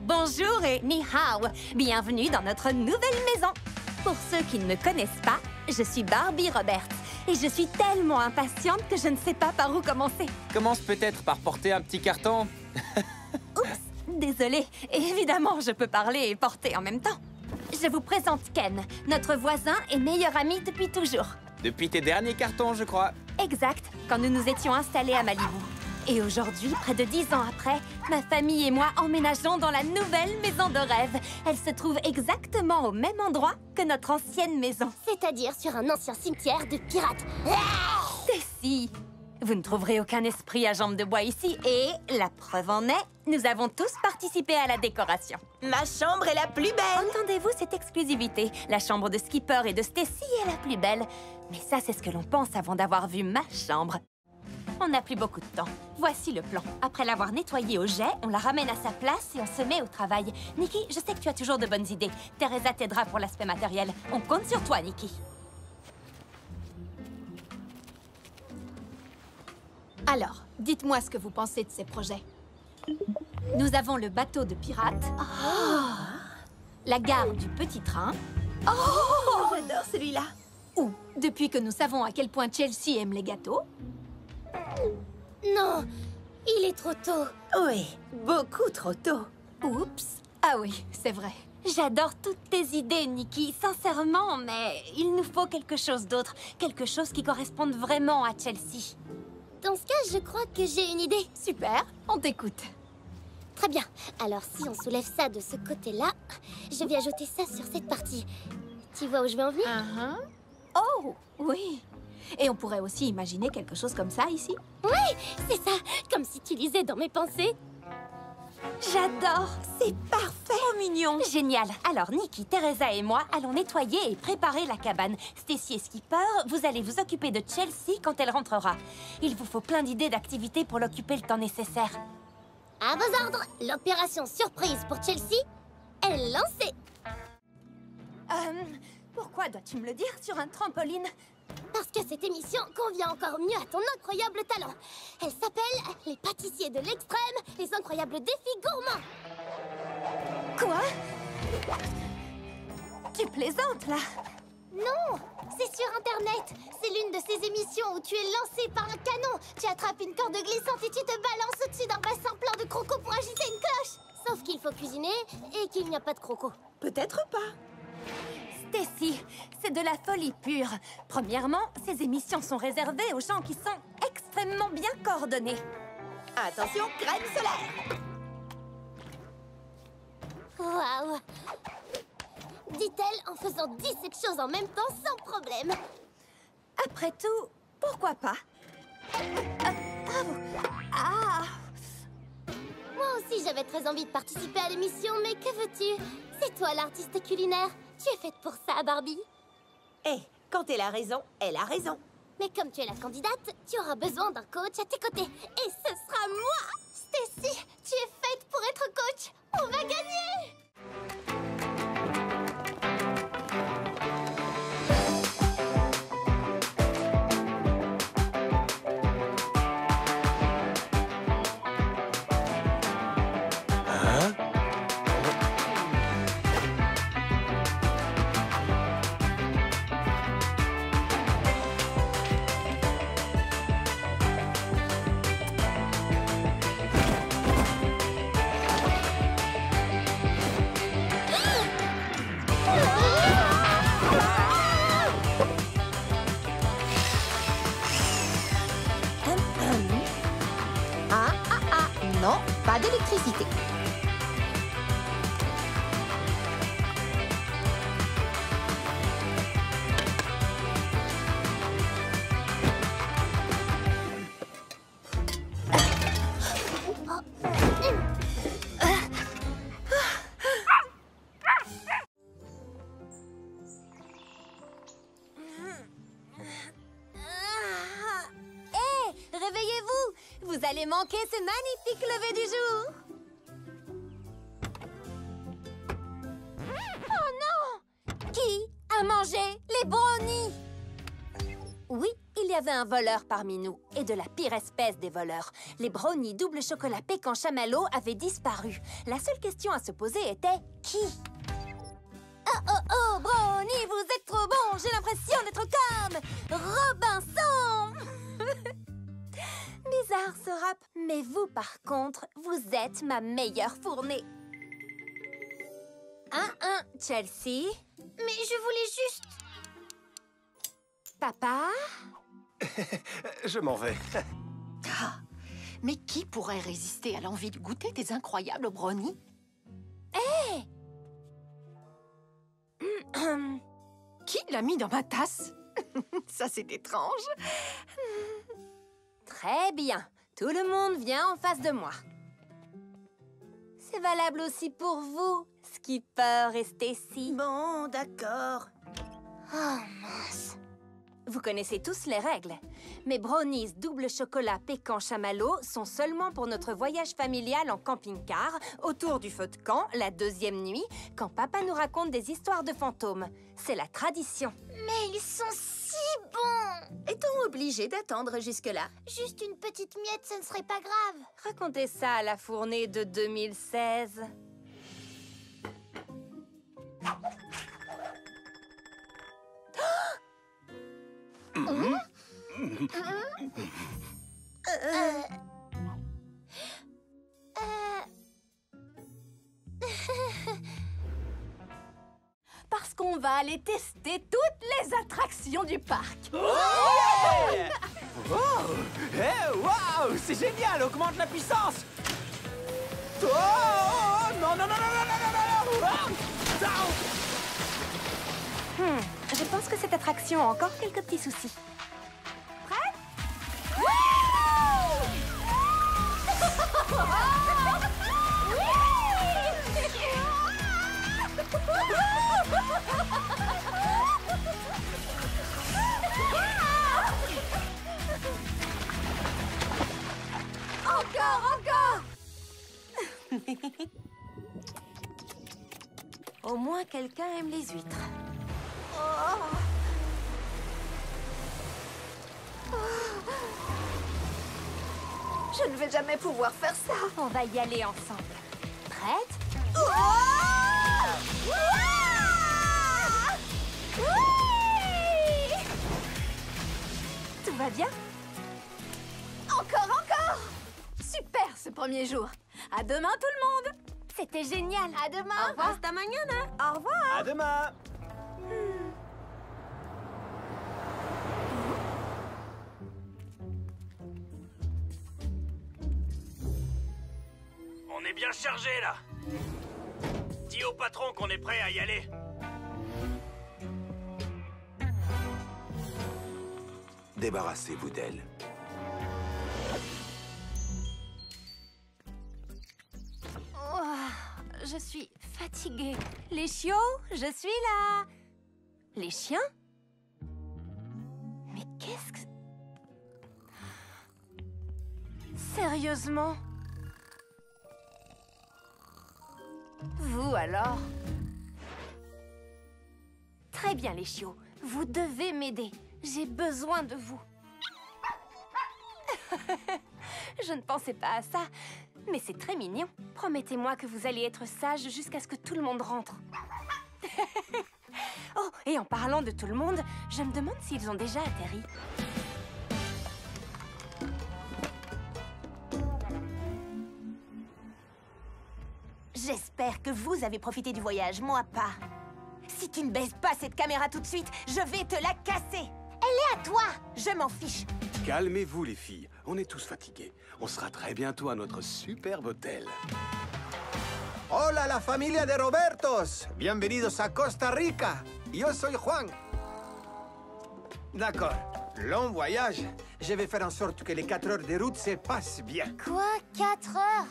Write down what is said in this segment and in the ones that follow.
bonjour et ni hao. Bienvenue dans notre nouvelle maison. Pour ceux qui ne me connaissent pas, je suis Barbie Roberts. Et je suis tellement impatiente que je ne sais pas par où commencer. Commence peut-être par porter un petit carton. Oups, désolée. Évidemment, je peux parler et porter en même temps. Je vous présente Ken, notre voisin et meilleur ami depuis toujours. Depuis tes derniers cartons, je crois. Exact, quand nous nous étions installés à Malibu. Et aujourd'hui, près de 10 ans après, ma famille et moi emménageons dans la nouvelle maison de rêve. Elle se trouve exactement au même endroit que notre ancienne maison. C'est-à-dire sur un ancien cimetière de pirates. Stacy, vous ne trouverez aucun esprit à jambes de bois ici. Et la preuve en est, nous avons tous participé à la décoration. Ma chambre est la plus belle. Entendez-vous cette exclusivité? La chambre de Skipper et de Stacy est la plus belle. Mais ça, c'est ce que l'on pense avant d'avoir vu ma chambre. On n'a plus beaucoup de temps. Voici le plan. Après l'avoir nettoyée au jet, on la ramène à sa place et on se met au travail. Nikki, je sais que tu as toujours de bonnes idées. Teresa t'aidera pour l'aspect matériel. On compte sur toi, Nikki. Alors, dites-moi ce que vous pensez de ces projets. Nous avons le bateau de pirates. La gare du petit train. Oh, j'adore celui-là. Ou, depuis que nous savons à quel point Chelsea aime les gâteaux. Non, il est trop tôt. Oui, beaucoup trop tôt. Oups. Ah oui, c'est vrai. J'adore toutes tes idées, Nikki, sincèrement, mais il nous faut quelque chose d'autre. Quelque chose qui corresponde vraiment à Chelsea. Dans ce cas, je crois que j'ai une idée. Super, on t'écoute. Très bien. Alors, si on soulève ça de ce côté-là, je vais ajouter ça sur cette partie. Tu vois où je vais en venir? Oh, oui. Et on pourrait aussi imaginer quelque chose comme ça ici. Oui, c'est ça. Comme si tu lisais dans mes pensées. J'adore, c'est parfait. Trop mignon. Génial. Alors, Nikki, Teresa et moi allons nettoyer et préparer la cabane. Stacy et Skipper, vous allez vous occuper de Chelsea quand elle rentrera. Il vous faut plein d'idées d'activités pour l'occuper le temps nécessaire. À vos ordres, l'opération surprise pour Chelsea est lancée. Pourquoi dois-tu me le dire sur un trampoline? Parce que cette émission convient encore mieux à ton incroyable talent. Elle s'appelle Les pâtissiers de l'extrême, les incroyables défis gourmands. Quoi? Tu plaisantes, là? Non, c'est sur Internet. C'est l'une de ces émissions où tu es lancé par un canon. Tu attrapes une corde glissante et tu te balances au-dessus d'un bassin plein de crocos pour agiter une cloche. Sauf qu'il faut cuisiner et qu'il n'y a pas de crocos. Peut-être pas. Stacy, c'est de la folie pure. Premièrement, ces émissions sont réservées aux gens qui sont extrêmement bien coordonnés. Attention, crème solaire. Waouh! Dit-elle en faisant 17 choses en même temps sans problème. Après tout, pourquoi pas? Moi aussi, j'avais très envie de participer à l'émission, mais que veux-tu? C'est toi l'artiste culinaire. Tu es faite pour ça, Barbie. Eh, quand elle a raison, elle a raison. Mais comme tu es la candidate, tu auras besoin d'un coach à tes côtés. Et ce sera moi! Stacy, tu es faite pour être coach. On va gagner! Non, pas d'électricité. Réveillez-vous! Vous allez manquer ce magnifique lever du jour! Oh non! Qui a mangé les brownies? Oui, il y avait un voleur parmi nous, et de la pire espèce des voleurs. Les brownies double chocolat pécan chamallow avaient disparu. La seule question à se poser était qui? Oh, brownie, vous êtes trop bon! J'ai l'impression d'être comme Robinson! Bizarre ce rap, mais vous par contre, vous êtes ma meilleure fournée. 1-1, Chelsea. Mais je voulais juste... Papa? Je m'en vais. Ah, mais qui pourrait résister à l'envie de goûter tes incroyables brownies? Qui l'a mis dans ma tasse? Ça, c'est étrange. Très bien. Tout le monde vient en face de moi. C'est valable aussi pour vous, Skipper et Stacy. Bon, d'accord. Oh, mince. Vous connaissez tous les règles. Mes brownies double chocolat pécan chamallow sont seulement pour notre voyage familial en camping-car, autour du feu de camp, la deuxième nuit, quand papa nous raconte des histoires de fantômes. C'est la tradition. Mais ils sont si bons! Est-on obligé d'attendre jusque-là? Juste une petite miette, ce ne serait pas grave. Racontez ça à la fournée de 2016. Parce qu'on va aller tester toutes les attractions du parc. Wow! C'est génial! Augmente la puissance! Oh! Non, non, non, non, non, non, non, non! Je pense que cette attraction a encore quelques petits soucis. Encore! Au moins, quelqu'un aime les huîtres. Je ne vais jamais pouvoir faire ça. On va y aller ensemble. Prête? Tout va bien? Encore! Super ce premier jour. À demain tout le monde. C'était génial. À demain! Au revoir, hasta mañana. Au revoir. À demain! On est bien chargé là. Dis au patron qu'on est prêt à y aller. Débarrassez-vous d'elle. Je suis fatiguée. Les chiots, je suis là. Les chiens? Mais qu'est-ce que... Sérieusement? Vous alors? Très bien les chiots, vous devez m'aider. J'ai besoin de vous. Je ne pensais pas à ça, mais c'est très mignon. Promettez-moi que vous allez être sage jusqu'à ce que tout le monde rentre. Oh, et en parlant de tout le monde, je me demande s'ils ont déjà atterri. J'espère que vous avez profité du voyage, moi pas. Si tu ne baisses pas cette caméra tout de suite, je vais te la casser. Elle est à toi! Je m'en fiche. Calmez-vous, les filles. On est tous fatigués. On sera très bientôt à notre superbe hôtel. Hola, la familia de Robertos. Bienvenidos a Costa Rica. Yo soy Juan. D'accord. Long voyage. Je vais faire en sorte que les 4 heures de route se passent bien. Quoi? 4 heures?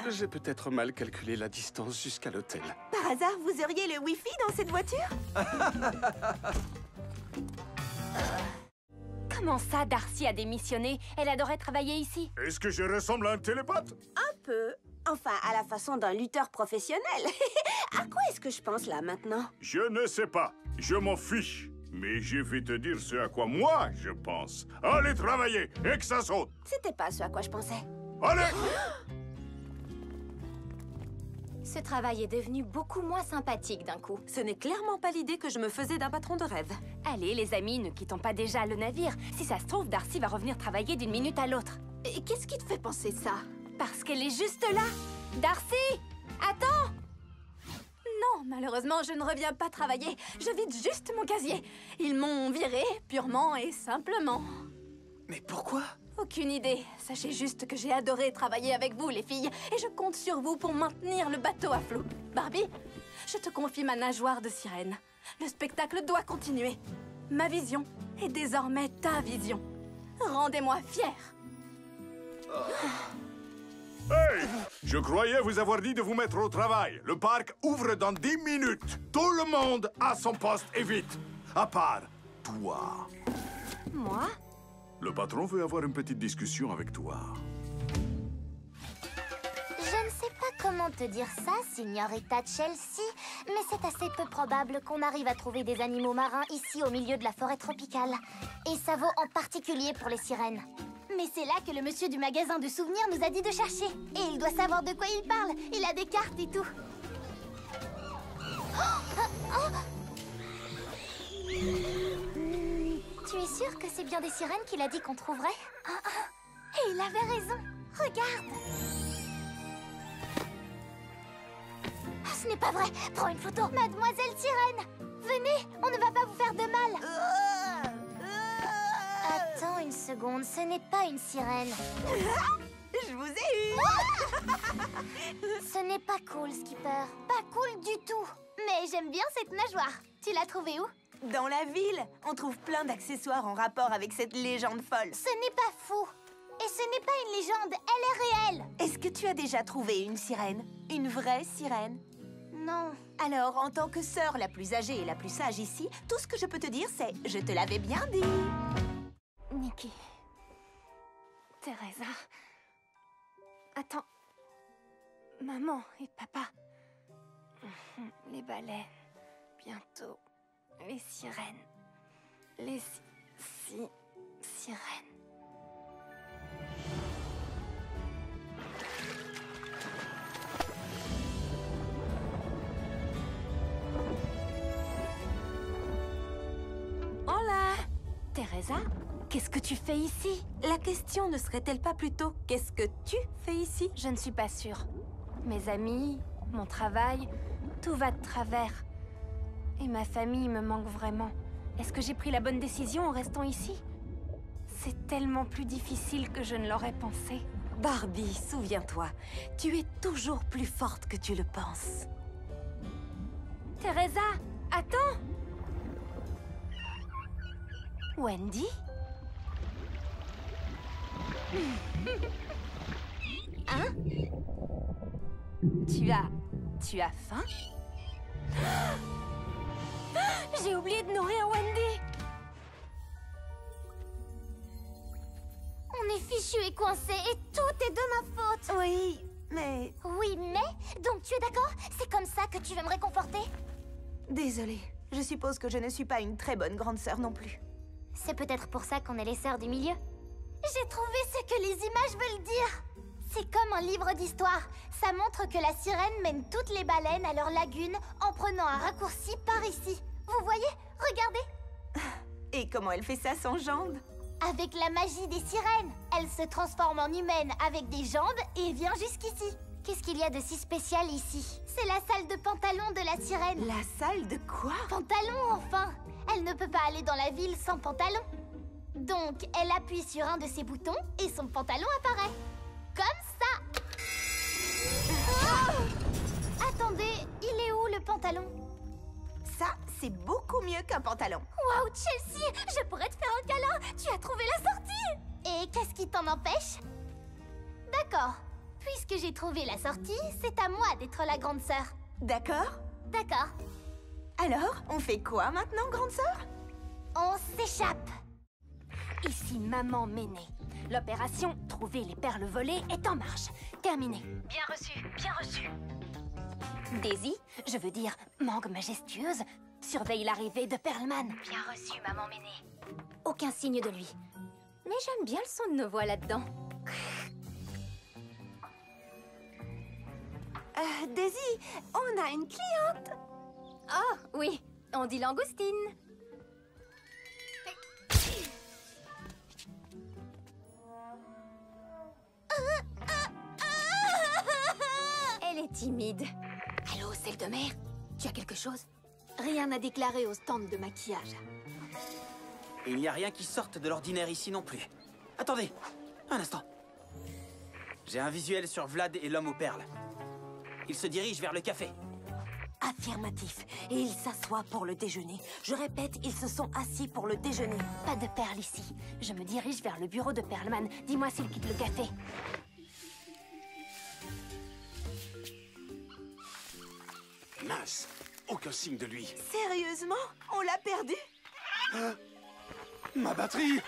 J'ai peut-être mal calculé la distance jusqu'à l'hôtel. Par hasard, vous auriez le Wi-Fi dans cette voiture? Comment ça, Darcy a démissionné? Elle adorait travailler ici. Est-ce que je ressemble à un télépathe? Un peu. Enfin, à la façon d'un lutteur professionnel. À quoi est-ce que je pense là maintenant? Je ne sais pas. Je m'en fiche. Mais je vais te dire ce à quoi moi je pense. Allez travailler et que ça saute. C'était pas ce à quoi je pensais. Allez! Ce travail est devenu beaucoup moins sympathique d'un coup. Ce n'est clairement pas l'idée que je me faisais d'un patron de rêve. Allez, les amis, ne quittons pas déjà le navire. Si ça se trouve, Darcy va revenir travailler d'une minute à l'autre. Et qu'est-ce qui te fait penser ça? Parce qu'elle est juste là. Darcy! Attends! Non, malheureusement, je ne reviens pas travailler. Je vide juste mon casier. Ils m'ont viré purement et simplement. Mais pourquoi? Aucune idée. Sachez juste que j'ai adoré travailler avec vous, les filles, et je compte sur vous pour maintenir le bateau à flot. Barbie, je te confie ma nageoire de sirène. Le spectacle doit continuer. Ma vision est désormais ta vision. Rendez-moi fière. Hey! Je croyais vous avoir dit de vous mettre au travail. Le parc ouvre dans 10 minutes. Tout le monde à son poste et vite. À part toi. Moi? Le patron veut avoir une petite discussion avec toi. Je ne sais pas comment te dire ça, signorita Chelsea, mais c'est assez peu probable qu'on arrive à trouver des animaux marins ici au milieu de la forêt tropicale. Et ça vaut en particulier pour les sirènes. Mais c'est là que le monsieur du magasin de souvenirs nous a dit de chercher. Et il doit savoir de quoi il parle. Il a des cartes et tout. Tu es sûre que c'est bien des sirènes qu'il a dit qu'on trouverait? Et il avait raison. Regarde. Ce n'est pas vrai. Prends une photo. Mademoiselle Sirène, venez. On ne va pas vous faire de mal. Attends une seconde. Ce n'est pas une sirène. Je vous ai eu. Ce n'est pas cool, Skipper. Pas cool du tout. Mais j'aime bien cette nageoire. Tu l'as trouvée où? Dans la ville, on trouve plein d'accessoires en rapport avec cette légende folle. Ce n'est pas fou. Et ce n'est pas une légende, elle est réelle. Est-ce que tu as déjà trouvé une sirène? Une vraie sirène? Non. Alors, en tant que sœur la plus âgée et la plus sage ici, tout ce que je peux te dire, c'est « je te l'avais bien dit ». Nikki. Teresa. Attends. Maman et papa. Les baleines. Bientôt. Les sirènes. Les sirènes. Hola! Teresa, qu'est-ce que tu fais ici? La question ne serait-elle pas plutôt « qu'est-ce que tu fais ici ?» Je ne suis pas sûre. Mes amis, mon travail, tout va de travers. Et ma famille me manque vraiment. Est-ce que j'ai pris la bonne décision en restant ici? C'est tellement plus difficile que je ne l'aurais pensé. Barbie, souviens-toi, tu es toujours plus forte que tu le penses. Teresa, attends! Wendy? Hein? Tu as faim? J'ai oublié de nourrir Wendy! On est fichu et coincé et tout est de ma faute. Oui, mais... Oui, mais? Donc tu es d'accord? C'est comme ça que tu veux me réconforter? Désolée, je suppose que je ne suis pas une très bonne grande sœur non plus. C'est peut-être pour ça qu'on est les sœurs du milieu. J'ai trouvé ce que les images veulent dire. C'est comme un livre d'histoire. Ça montre que la sirène mène toutes les baleines à leur lagune en prenant un raccourci par ici. Vous voyez? Regardez. Et comment elle fait ça sans jambes? Avec la magie des sirènes. Elle se transforme en humaine avec des jambes et vient jusqu'ici. Qu'est-ce qu'il y a de si spécial ici? C'est la salle de pantalon de la sirène. La salle de quoi? Pantalon, enfin. Elle ne peut pas aller dans la ville sans pantalon. Donc, elle appuie sur un de ses boutons et son pantalon apparaît. Comme ça. Oh! Attendez, il est où le pantalon? Ça, c'est beaucoup mieux qu'un pantalon. Waouh, Chelsea, je pourrais te faire un câlin. Tu as trouvé la sortie. Et qu'est-ce qui t'en empêche? D'accord. Puisque j'ai trouvé la sortie, c'est à moi d'être la grande sœur. D'accord? D'accord. Alors, on fait quoi maintenant, grande sœur? On s'échappe. Ici Maman Méné. L'opération « Trouver les perles volées » est en marche. Terminé. Bien reçu, bien reçu. Daisy, je veux dire Mangue majestueuse, Surveille l'arrivée de Perlman. Bien reçu, maman Méné. Aucun signe de lui. Mais j'aime bien le son de nos voix là-dedans. Daisy, on a une cliente. Oh, oui, on dit langoustine. Elle est timide. Allô, celle de mer? Tu as quelque chose? Rien à déclarer au stand de maquillage. Il n'y a rien qui sorte de l'ordinaire ici non plus. Attendez, un instant. J'ai un visuel sur Vlad et l'homme aux perles. Il se dirige vers le café. Affirmatif. Et ils s'assoient pour le déjeuner. Je répète, ils se sont assis pour le déjeuner. Pas de perles ici. Je me dirige vers le bureau de Perlman. Dis-moi s'il quitte le café. Mince, aucun signe de lui. Sérieusement? On l'a perdu? Ma batterie!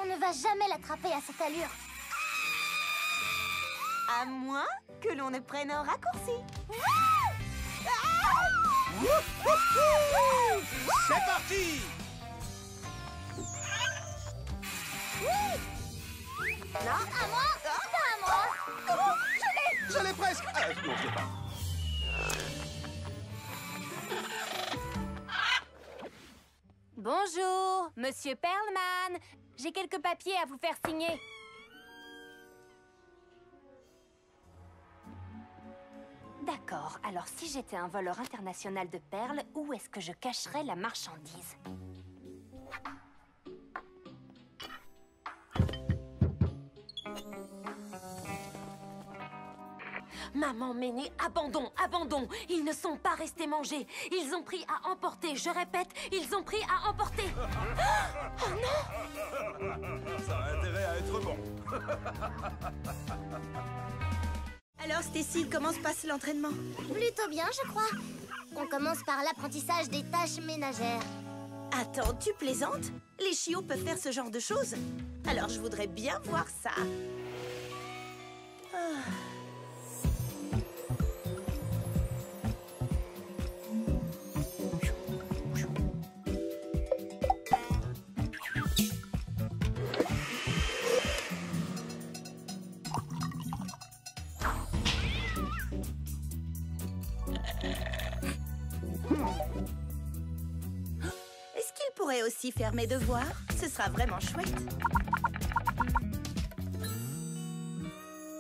On ne va jamais l'attraper à cette allure. À moins que l'on ne prenne un raccourci. C'est parti! Non, à moi. Pas à moi. Je l'ai presque. Non, je l'ai pas. Bonjour, Monsieur Perlman. J'ai quelques papiers à vous faire signer. D'accord, alors si j'étais un voleur international de perles, où est-ce que je cacherais la marchandise? Maman Méné, abandon, abandon! Ils ne sont pas restés manger. Ils ont pris à emporter. Je répète, ils ont pris à emporter. Oh non! Ça a intérêt à être bon. Alors, Stacy, comment se passe l'entraînement? Plutôt bien, je crois. On commence par l'apprentissage des tâches ménagères. Attends, tu plaisantes? Les chiots peuvent faire ce genre de choses. Alors, je voudrais bien voir ça. Est-ce qu'il pourrait aussi faire mes devoirs? Ce sera vraiment chouette.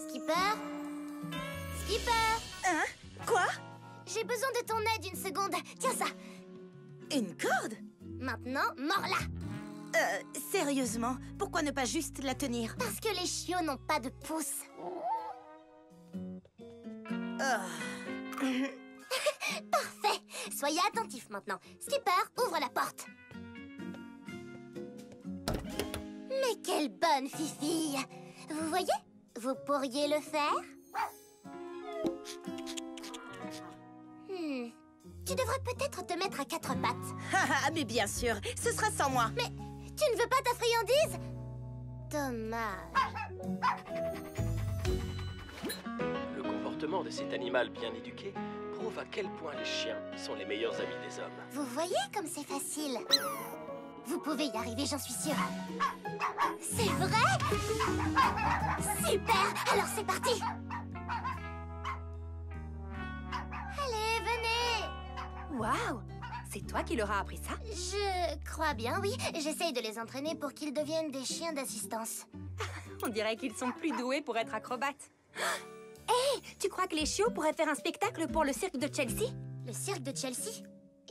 Skipper? Skipper? Hein? Quoi? J'ai besoin de ton aide une seconde. Tiens ça. Une corde? Maintenant, mords-la. Sérieusement, pourquoi ne pas juste la tenir? Parce que les chiots n'ont pas de pouce. Parfait. Soyez attentifs maintenant. Skipper, ouvre la porte. Mais quelle bonne fifille. Vous voyez? Vous pourriez le faire? Tu devrais peut-être te mettre à quatre pattes. Ah, mais bien sûr, ce sera sans moi. Mais tu ne veux pas ta friandise? Dommage. Le comportement de cet animal bien éduqué prouve à quel point les chiens sont les meilleurs amis des hommes. Vous voyez comme c'est facile? Vous pouvez y arriver, j'en suis sûre. C'est vrai? Super! Alors c'est parti! Allez, venez! Waouh! C'est toi qui leur as appris ça? Je crois bien, oui. J'essaye de les entraîner pour qu'ils deviennent des chiens d'assistance. On dirait qu'ils sont plus doués pour être acrobates. Hé! Tu crois que les chiots pourraient faire un spectacle pour le cirque de Chelsea? Le cirque de Chelsea?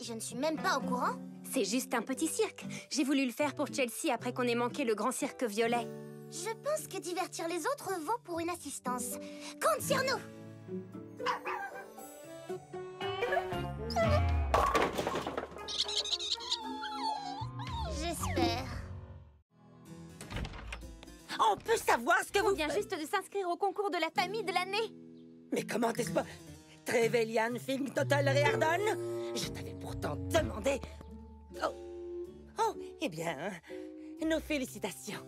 Je ne suis même pas au courant. C'est juste un petit cirque. J'ai voulu le faire pour Chelsea après qu'on ait manqué le grand cirque violet. Je pense que divertir les autres vaut pour une assistance. Compte sur nous! J'espère. On peut savoir ce que On vous vient juste de s'inscrire au concours de la famille de l'année. Mais comment est-ce pas... Trevelyan Film Total Reardon? Je t'avais pourtant demandé... Oh, eh bien, nos félicitations.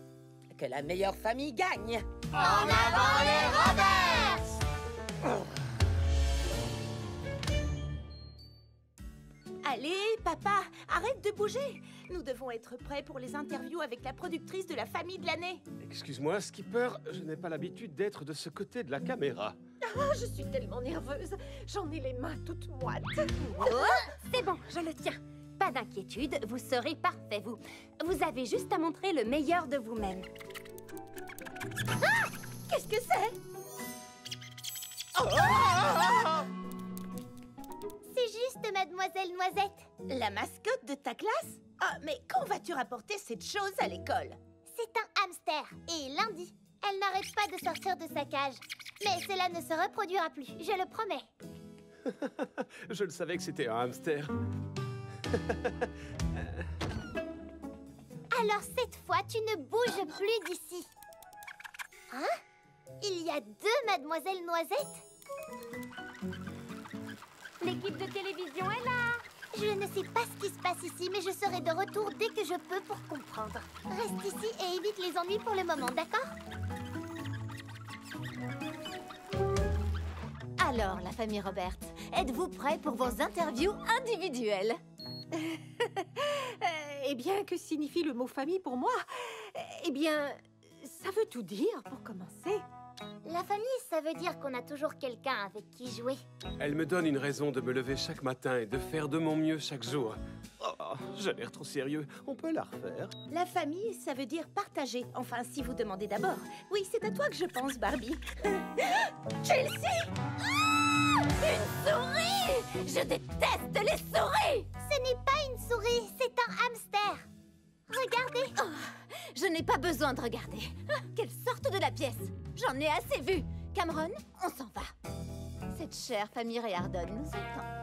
Que la meilleure famille gagne. En avant les Roberts! Allez, papa, arrête de bouger. Nous devons être prêts pour les interviews avec la productrice de la famille de l'année. Excuse-moi, Skipper, je n'ai pas l'habitude d'être de ce côté de la caméra. Ah, je suis tellement nerveuse. J'en ai les mains toutes moites. C'est bon, je le tiens. Pas d'inquiétude, vous serez parfait, vous. Vous avez juste à montrer le meilleur de vous-même. Ah! Qu'est-ce que c'est? C'est juste Mademoiselle Noisette. La mascotte de ta classe? Ah, mais quand vas-tu rapporter cette chose à l'école? C'est un hamster. Et lundi, elle n'arrête pas de sortir de sa cage. Mais cela ne se reproduira plus, je le promets. Je le savais que c'était un hamster. Alors cette fois, tu ne bouges plus d'ici. Hein? Il y a 2 Mademoiselles Noisettes? L'équipe de télévision est là. Je ne sais pas ce qui se passe ici, mais je serai de retour dès que je peux pour comprendre. Reste ici et évite les ennuis pour le moment, d'accord? Alors, la famille Robert, êtes-vous prêts pour vos interviews individuelles? Eh bien, que signifie le mot famille pour moi? Eh bien, ça veut tout dire pour commencer. La famille, ça veut dire qu'on a toujours quelqu'un avec qui jouer. Elle me donne une raison de me lever chaque matin et de faire de mon mieux chaque jour. Oh, j'ai l'air trop sérieux. On peut la refaire? La famille, ça veut dire partager. Enfin, si vous demandez d'abord. Oui, c'est à toi que je pense, Barbie. Chelsea! Une souris! Je déteste les souris! Ce n'est pas une souris, c'est un hamster. Regardez. Oh, je n'ai pas besoin de regarder. Qu'elle sorte de la pièce. J'en ai assez vu. Cameron, on s'en va. Cette chère famille Riordan nous attend.